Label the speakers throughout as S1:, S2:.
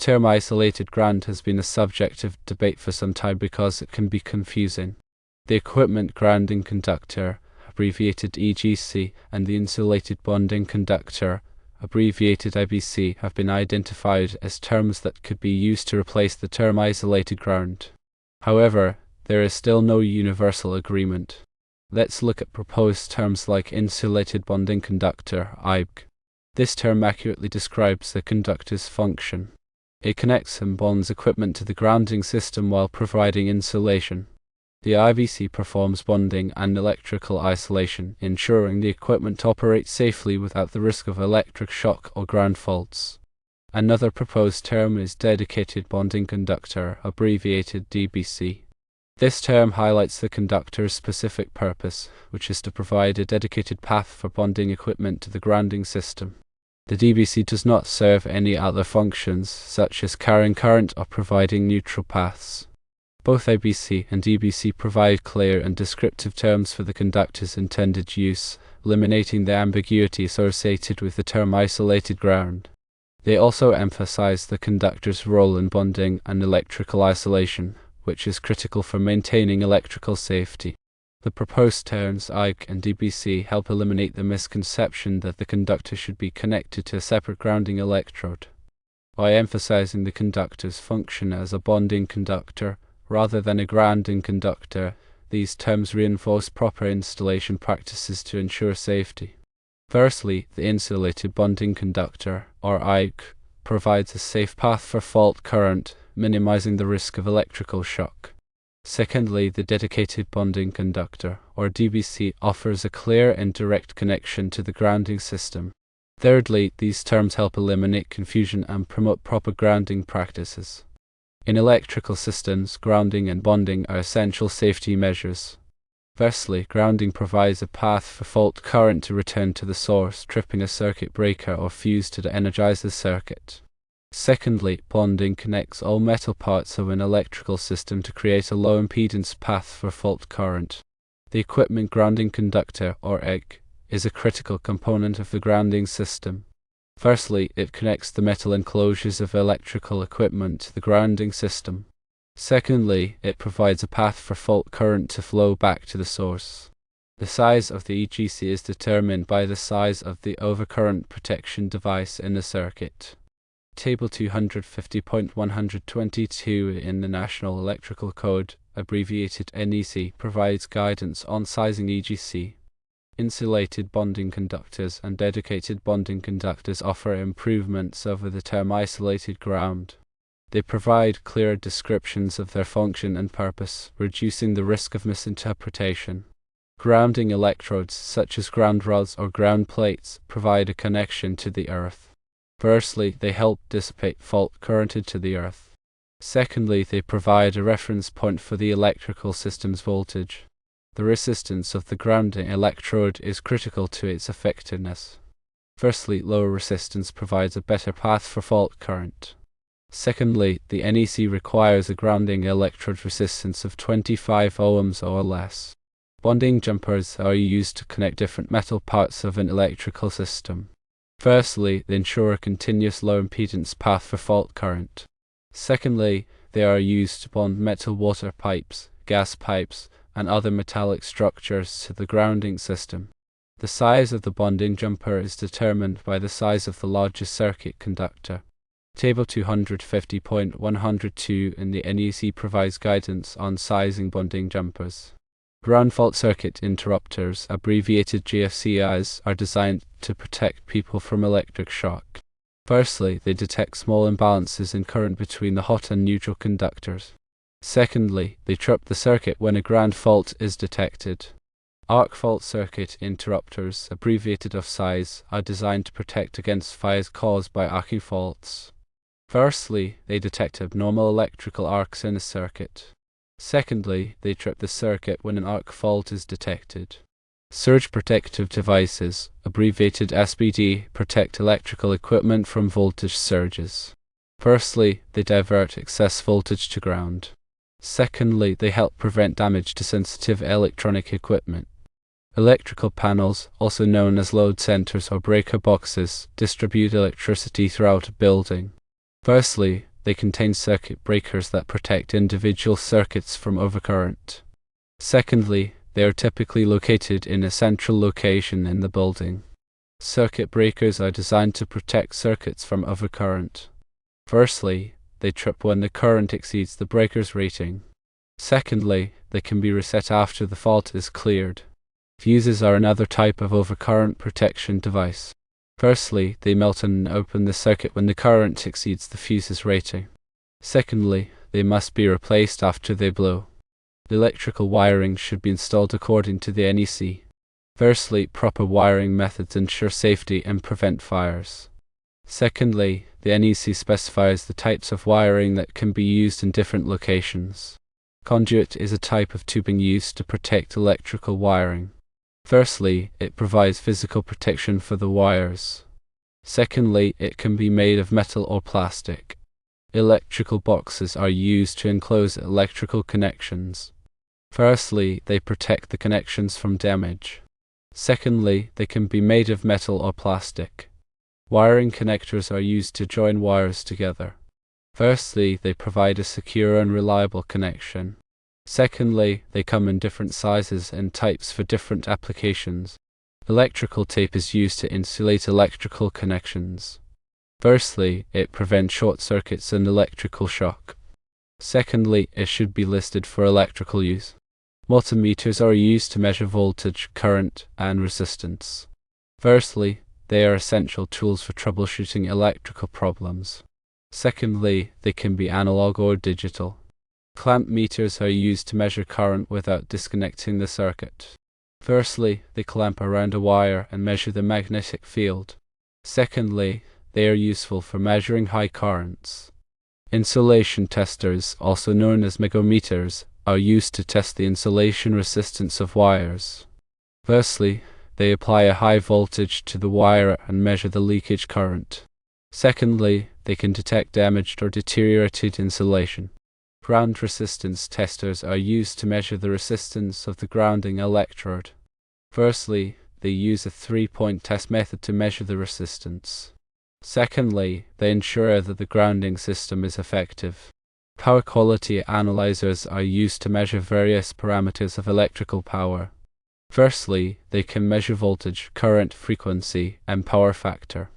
S1: term isolated ground has been a subject of debate for some time because it can be confusing. The equipment grounding conductor, abbreviated EGC, and the insulated bonding conductor, abbreviated IBC, have been identified as terms that could be used to replace the term isolated ground. However, there is still no universal agreement. Let's look at proposed terms like Insulated Bonding Conductor, IBC. This term accurately describes the conductor's function. It connects and bonds equipment to the grounding system while providing insulation. The IBC performs bonding and electrical isolation, ensuring the equipment operates safely without the risk of electric shock or ground faults. Another proposed term is Dedicated Bonding Conductor, abbreviated DBC. This term highlights the conductor's specific purpose, which is to provide a dedicated path for bonding equipment to the grounding system. The DBC does not serve any other functions, such as carrying current or providing neutral paths. Both IBC and DBC provide clear and descriptive terms for the conductor's intended use, eliminating the ambiguity associated with the term isolated ground. They also emphasize the conductor's role in bonding and electrical isolation, which is critical for maintaining electrical safety. The proposed terms IBC and DBC help eliminate the misconception that the conductor should be connected to a separate grounding electrode. By emphasizing the conductor's function as a bonding conductor rather than a grounding conductor, these terms reinforce proper installation practices to ensure safety. Firstly, the insulated bonding conductor, or IBC, provides a safe path for fault current, minimizing the risk of electrical shock. Secondly, the dedicated bonding conductor, or DBC, offers a clear and direct connection to the grounding system. Thirdly, these terms help eliminate confusion and promote proper grounding practices. In electrical systems, grounding and bonding are essential safety measures. Firstly, grounding provides a path for fault current to return to the source, tripping a circuit breaker or fuse to energize the circuit. Secondly, bonding connects all metal parts of an electrical system to create a low impedance path for fault current. The equipment grounding conductor, or EG, is a critical component of the grounding system. Firstly, it connects the metal enclosures of electrical equipment to the grounding system. Secondly, it provides a path for fault current to flow back to the source. The size of the EGC is determined by the size of the overcurrent protection device in the circuit. Table 250.122 in the National Electrical Code, abbreviated NEC, provides guidance on sizing EGC. Insulated bonding conductors and dedicated bonding conductors offer improvements over the term isolated ground. They provide clear descriptions of their function and purpose, reducing the risk of misinterpretation. Grounding electrodes, such as ground rods or ground plates, provide a connection to the earth. Firstly, they help dissipate fault current to the earth. Secondly, they provide a reference point for the electrical system's voltage. The resistance of the grounding electrode is critical to its effectiveness. Firstly, lower resistance provides a better path for fault current. Secondly, the NEC requires a grounding electrode resistance of 25 ohms or less. Bonding jumpers are used to connect different metal parts of an electrical system. Firstly, they ensure a continuous low impedance path for fault current. Secondly, they are used to bond metal water pipes, gas pipes, and other metallic structures to the grounding system. The size of the bonding jumper is determined by the size of the largest circuit conductor. Table 250.102 in the NEC provides guidance on sizing bonding jumpers. Ground fault circuit interrupters, abbreviated GFCIs, are designed to protect people from electric shock. Firstly, they detect small imbalances in current between the hot and neutral conductors. Secondly, they trip the circuit when a ground fault is detected. Arc fault circuit interrupters, abbreviated of size, are designed to protect against fires caused by arcing faults. Firstly, they detect abnormal electrical arcs in a circuit. Secondly, they trip the circuit when an arc fault is detected. Surge protective devices, abbreviated SPD, protect electrical equipment from voltage surges. Firstly, they divert excess voltage to ground. Secondly, they help prevent damage to sensitive electronic equipment. Electrical panels, also known as load centers or breaker boxes, distribute electricity throughout a building. Firstly, they contain circuit breakers that protect individual circuits from overcurrent. Secondly, they are typically located in a central location in the building. Circuit breakers are designed to protect circuits from overcurrent. Firstly, they trip when the current exceeds the breaker's rating. Secondly, they can be reset after the fault is cleared. Fuses are another type of overcurrent protection device. Firstly, they melt and open the circuit when the current exceeds the fuse's rating. Secondly, they must be replaced after they blow. The electrical wiring should be installed according to the NEC. Firstly, proper wiring methods ensure safety and prevent fires. Secondly, the NEC specifies the types of wiring that can be used in different locations. Conduit is a type of tubing used to protect electrical wiring. Firstly, it provides physical protection for the wires. Secondly, it can be made of metal or plastic. Electrical boxes are used to enclose electrical connections. Firstly, they protect the connections from damage. Secondly, they can be made of metal or plastic. Wiring connectors are used to join wires together. Firstly, they provide a secure and reliable connection. Secondly, they come in different sizes and types for different applications. Electrical tape is used to insulate electrical connections. Firstly, it prevents short circuits and electrical shock. Secondly, it should be listed for electrical use. Multimeters are used to measure voltage, current, and resistance. Firstly, they are essential tools for troubleshooting electrical problems. Secondly, they can be analog or digital. Clamp meters are used to measure current without disconnecting the circuit. Firstly, they clamp around a wire and measure the magnetic field. Secondly, they are useful for measuring high currents. Insulation testers, also known as megometers, are used to test the insulation resistance of wires. Firstly, they apply a high voltage to the wire and measure the leakage current. Secondly, they can detect damaged or deteriorated insulation. Ground resistance testers are used to measure the resistance of the grounding electrode. Firstly, they use a 3-point test method to measure the resistance. Secondly, they ensure that the grounding system is effective. Power quality analyzers are used to measure various parameters of electrical power. Firstly, they can measure voltage, current, frequency, and power factor.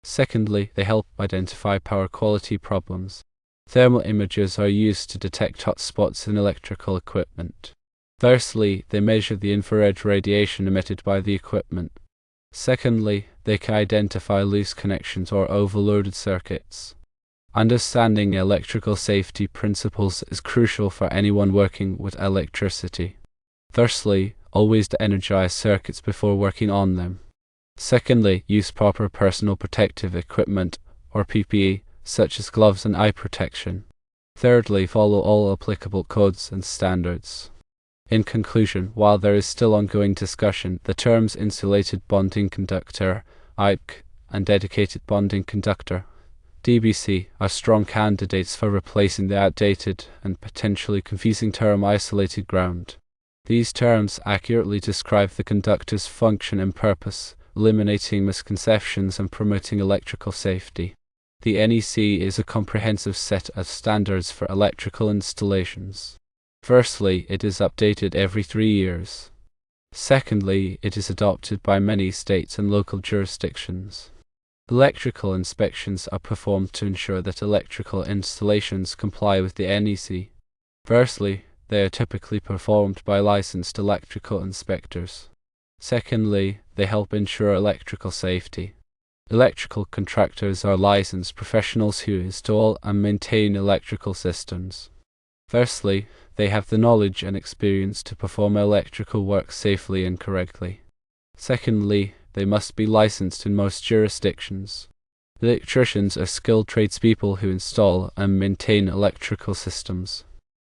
S1: Secondly, they help identify power quality problems. Thermal imagers are used to detect hot spots in electrical equipment. Thirdly, they measure the infrared radiation emitted by the equipment. Secondly, they can identify loose connections or overloaded circuits. Understanding electrical safety principles is crucial for anyone working with electricity. Firstly, always de-energize circuits before working on them. Secondly, use proper personal protective equipment, or PPE, such as gloves and eye protection. Thirdly, follow all applicable codes and standards. In conclusion, while there is still ongoing discussion, the terms Insulated Bonding Conductor, IBC, and Dedicated Bonding Conductor, DBC, are strong candidates for replacing the outdated and potentially confusing term isolated ground. These terms accurately describe the conductor's function and purpose, eliminating misconceptions and promoting electrical safety. The NEC is a comprehensive set of standards for electrical installations. Firstly, it is updated every 3 years. Secondly, it is adopted by many states and local jurisdictions. Electrical inspections are performed to ensure that electrical installations comply with the NEC. Firstly, they are typically performed by licensed electrical inspectors. Secondly, they help ensure electrical safety. Electrical contractors are licensed professionals who install and maintain electrical systems. Firstly, they have the knowledge and experience to perform electrical work safely and correctly. Secondly, they must be licensed in most jurisdictions. Electricians are skilled tradespeople who install and maintain electrical systems.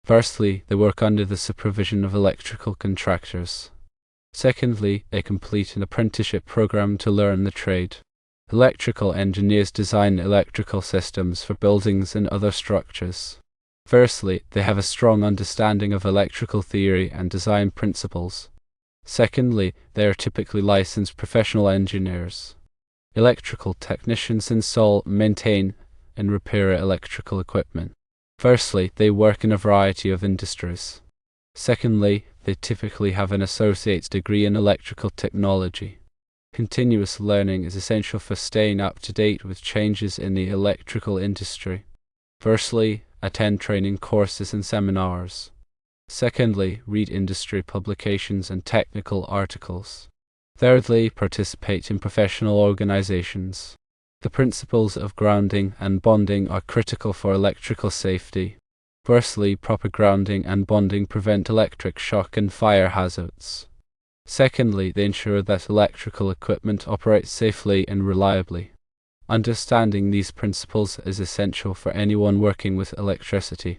S1: Firstly, they work under the supervision of electrical contractors. Secondly, they complete an apprenticeship program to learn the trade. Electrical engineers design electrical systems for buildings and other structures. Firstly, they have a strong understanding of electrical theory and design principles. Secondly, they are typically licensed professional engineers. Electrical technicians install, maintain, and repair electrical equipment. Firstly, they work in a variety of industries. Secondly, they typically have an associate's degree in electrical technology. Continuous learning is essential for staying up to date with changes in the electrical industry. Firstly, attend training courses and seminars. Secondly, read industry publications and technical articles. Thirdly, participate in professional organizations. The principles of grounding and bonding are critical for electrical safety. Firstly, proper grounding and bonding prevent electric shock and fire hazards. Secondly, they ensure that electrical equipment operates safely and reliably. Understanding these principles is essential for anyone working with electricity.